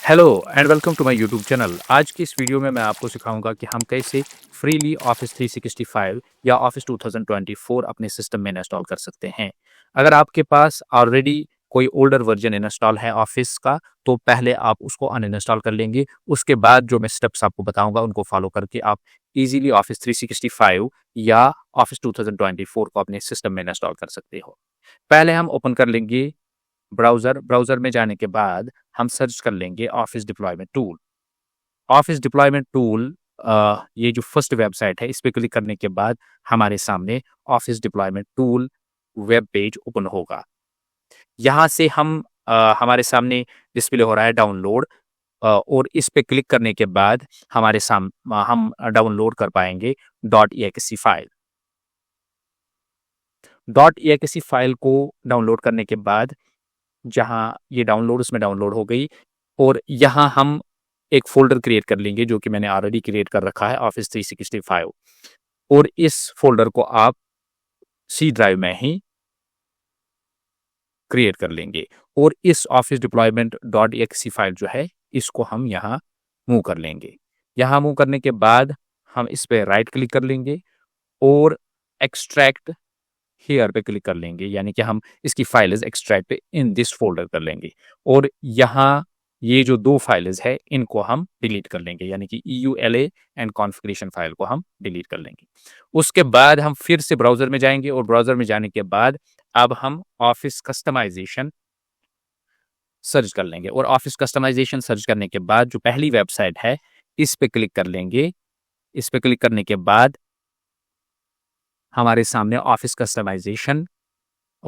Hello and welcome to my YouTube channel. आज की इस वीडियो में मैं आपको सिखाऊंगा कि हम कैसे फ्रीली ऑफिस 365 या ऑफिस 2024 अपने सिस्टम में इंस्टॉल कर सकते हैं। अगर आपके पास ऑलरेडी कोई ओल्डर वर्जन इंस्टॉल है ऑफिस का, तो पहले आप उसको अनइंस्टॉल कर लेंगे। उसके बाद जो मैं स्टेप्स आपको बताऊंगा उनको फॉलो करके आप इजीली ऑफिस 365 या ऑफिस 2024 को अपने सिस्टम में इंस्टॉल कर सकते हो। पहले हम ओपन कर लेंगे ब्राउज़र में जाने के बाद हम सर्च कर लेंगे office deployment tool. Office deployment tool ये जो फर्स्ट वेबसाइट है, इस पे क्लिक करने के बाद हमारे सामने office deployment tool web page open होगा। यहाँ से हमारे सामने डिस्प्ले हो रहा है डाउनलोड, और इस पे क्लिक करने के बाद हम डाउनलोड कर पाएंगे .exe फाइल। .exe फाइल को डाउनलोड करने के बाद जहाँ ये डाउनलोड उसमें डाउनलोड हो गई, और यहाँ हम एक फ़ोल्डर क्रिएट कर लेंगे जो कि मैंने ऑलरेडी क्रिएट कर रखा है ऑफिस 365, और इस फ़ोल्डर को आप सी ड्राइव में ही क्रिएट कर लेंगे, और इस ऑफिस डिप्लॉयमेंट .exe फाइल जो है इसको हम यहाँ मूव कर लेंगे। यहाँ मूव करने के बाद हम इस पे राइट क्लिक कर लेंगे और एक्सट्रैक्ट हियर पे क्लिक कर लेंगे, यानी कि हम इसकी files extract in this folder कर लेंगे, और यहाँ ये जो दो फाइल्स है इनको हम डिलीट कर लेंगे, यानी कि EULA एंड कॉन्फ़िगरेशन फाइल को हम डिलीट कर लेंगे। उसके बाद हम फिर से ब्राउज़र में जाएंगे, और ब्राउज़र में जाने के बाद अब हम ऑफिस कस्टमाइजेशन सर्च कर लेंगे, और ऑफिस कस्टमाइजेशन सर्च करने के बाद जो पहली वेबसाइट है इस पे क्लिक कर लेंगे। इस पे क्लिक करने के बाद हमारे सामने ऑफिस कस्टमाइजेशन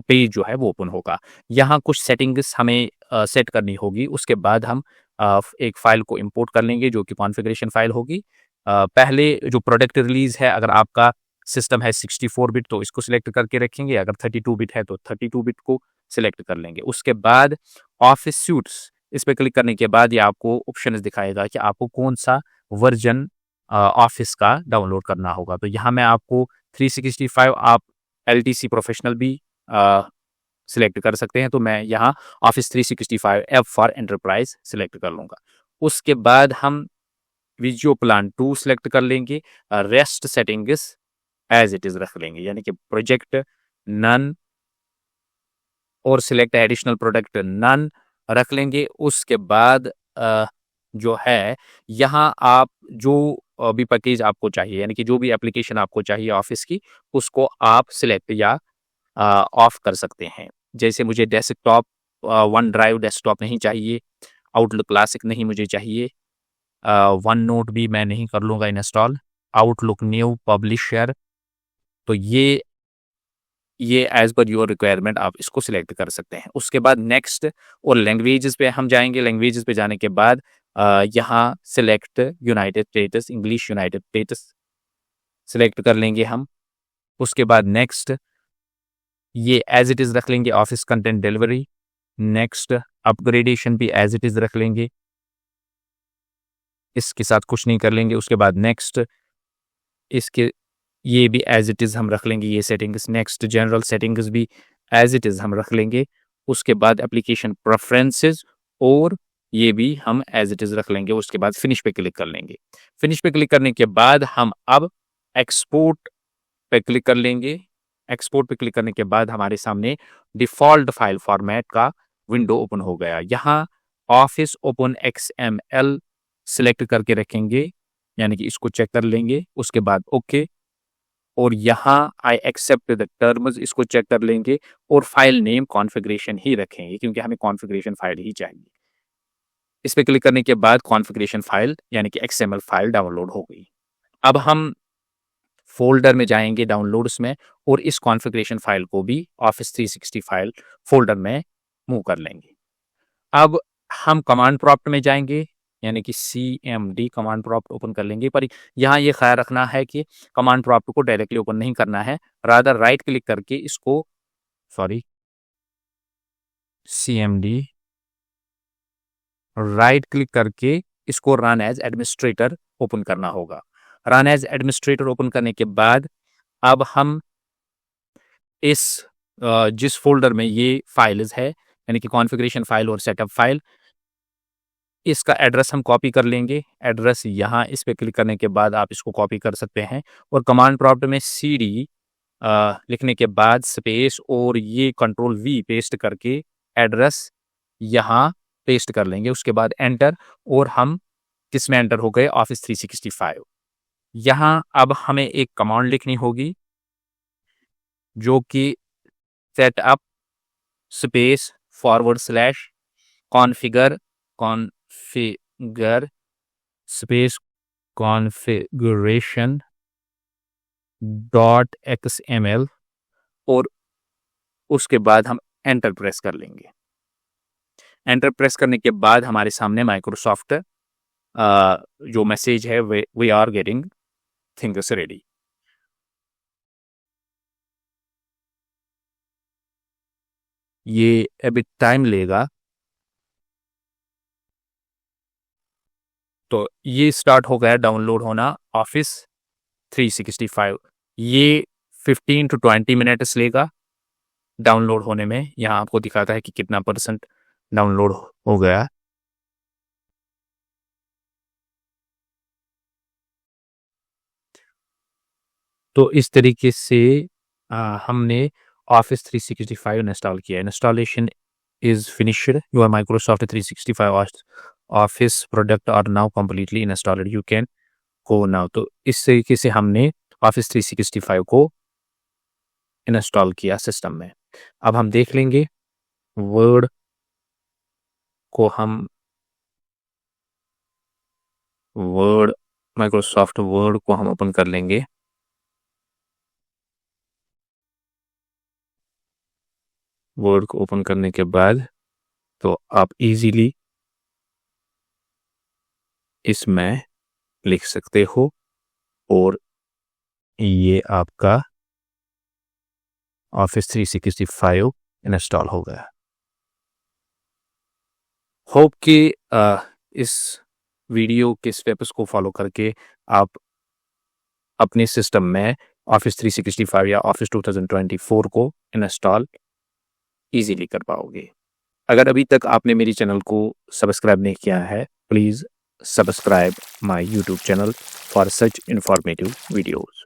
पेज जो है वो ओपन होगा। यहाँ कुछ सेटिंग्स हमें सेट करनी होगी। उसके बाद हम एक फ़ाइल को इंपोर्ट कर लेंगे जो कि कॉन्फ़िगरेशन फ़ाइल होगी। पहले जो प्रोडक्ट रिलीज़ है, अगर आपका सिस्टम है 64 बिट तो इसको सिलेक्ट करके रखेंगे, अगर 32 बिट है तो 32 बिट को सिलेक्ट कर लेंगे। उसके बाद ऑफिस सूट्स, इस पे क्लिक करने के बाद ये आपको ऑप्शंस दिखाएगा कि आपको कौन-सा वर्ज़न ऑफिस का डाउनलोड करना होगा। तो यहाँ मैं आपको 365, आप LTC प्रोफ़ेशनल भी सिलेक्ट कर सकते हैं, तो मैं यहाँ office 365 F for enterprise select कर लूँगा। उसके बाद हम विजुअल प्लान 2 सिलेक्ट कर लेंगे। Rest settings as it is रख लेंगे, यानी कि प्रोजेक्ट नन और सिलेक्ट एडिशनल प्रोडक्ट नन रख लेंगे। उसके बाद जो है यहाँ आप जो भी पैकेज आपको चाहिए, यानी कि जो भी एप्लीकेशन आपको चाहिए ऑफिस की, उसको आप सिलेक्ट या ऑफ कर सकते हैं। जैसे मुझे डेस्कटॉप वन ड्राइव डेस्कटॉप नहीं चाहिए, आउटलुक क्लासिक नहीं मुझे चाहिए, वन नोट भी मैं नहीं कर लूँगा इंस्टॉल, आउटलुक न्यू पब्लिशर, तो ये एज़ पर योर रिक्वायरमेंट आप इसको सिलेक्ट कर सकते हैं। उसके बाद नेक्स्ट और लैंग्वेजेस पे हम जाएँगे। लैंग्वेजेस पे जाने के बाद यहाँ select United states, English United states select कर लेंगे हम। उसके बाद नेक्स्ट, ये एज़ इट इज़ रख लेंगे office content delivery. Next upgradation भी एज़ इट इज़ रख लेंगे, इसके साथ कुछ नहीं कर लेंगे। उसके बाद नेक्स्ट, इसके ये भी एज़ इट इज़ हम रख लेंगे ये सेटिंग्स। नेक्स्ट जनरल सेटिंग्स भी एज़ इट इज़ हम रख लेंगे। उसके बाद एप्लीकेशन प्रेफ़रेंसेस, और ये भी हम एज़ इट इज़ रख लेंगे। उसके बाद फिनिश पे क्लिक कर लेंगे। फिनिश पे क्लिक करने के बाद हम अब एक्सपोर्ट पे क्लिक कर लेंगे। एक्सपोर्ट पे क्लिक करने के बाद हमारे सामने डिफ़ॉल्ट फाइल फॉर्मेट का विंडो ओपन हो गया। यहाँ ऑफिस ओपन XML सिलेक्ट करके रखेंगे, यानी कि इसको चेक कर लेंगे। उसके बाद ओके, और यहाँ आई एक्सेप्ट द टर्म्स, इसको चेक कर लेंगे, और फाइल नेम कॉन्फ़िगरेशन ही रखेंगे क्योंकि हमें कॉन्फ़िगरेशन फाइल ही चाहिए। इस पे क्लिक करने के बाद कॉन्फ़िगरेशन फाइल यानी कि XML फाइल डाउनलोड हो गई। अब हम फ़ोल्डर में जाएँगे डाउनलोड्स में, और इस कॉन्फ़िगरेशन फ़ाइल को भी ऑफिस 365 फ़ोल्डर में मूव कर लेंगे। अब हम कमांड प्रॉम्प्ट में जाएँगे, यानी कि CMD कमांड प्रॉम्प्ट ओपन कर लेंगे, पर यहाँ ये ख़्याल रखना है कि कमांड प्रॉम्प्ट को डायरेक्टली ओपन नहीं करना है, रादर राइट क्लिक करके इसको CMD राइट क्लिक करके इसको रन एज़ एडमिनिस्ट्रेटर ओपन करना होगा। रन एज़ एडमिनिस्ट्रेटर ओपन करने के बाद अब हम इस जिस फ़ोल्डर में ये फाइल्स है, यानी कि कॉन्फ़िगरेशन फ़ाइल और सेटअप फ़ाइल, इसका एड्रेस हम कॉपी कर लेंगे। एड्रेस यहाँ इस पे क्लिक करने के बाद आप इसको कॉपी कर सकते हैं और कमांड प्रॉम्प्ट में सीडी लिखने के बाद स्पेस और ये कंट्रोल वी पेस्ट करके एड्रेस यहाँ पेस्ट कर लेंगे। उसके बाद एंटर, और हम किस में एंटर हो गए, ऑफिस 365। यहाँ अब हमें एक कमांड लिखनी होगी जो कि setup space / configure space configuration .xml, और उसके बाद हम एंटर प्रेस कर लेंगे। एंटर प्रेस करने के बाद हमारे सामने माइक्रोसॉफ्ट जो मैसेज है, we are getting things ready. ये अभी टाइम लेगा, तो ये स्टार्ट हो गया डाउनलोड होना ऑफिस 365। ये 15 to 20 मिनट्स लेगा डाउनलोड होने में। यहाँ आपको दिखाता है कि कितना % डाउनलोड हो गया। तो इस तरीके से हमने ऑफिस 365 इंस्टॉल किया। Installation is finished. Your Microsoft 365 office product are now completely installed, you can go now. तो इस तरीके से हमने ऑफिस 365 को इंस्टॉल किया सिस्टम में। अब हम देख लेंगे वर्ड को, हम माइक्रोसॉफ्ट वर्ड को हम ओपन कर लेंगे। वर्ड को ओपन करने के बाद तो आप इजीली इसमें लिख सकते हो और ये आपका ऑफिस 365 इंस्टॉल हो गया। होप कि इस वीडियो के स्टेप्स को फॉलो करके आप अपने सिस्टम में ऑफिस 365 या ऑफिस 2024 को इंस्टॉल इजीली कर पाओगे। अगर अभी तक आपने मेरी चैनल को सब्सक्राइब नहीं किया है, please subscribe my YouTube channel for such informative videos.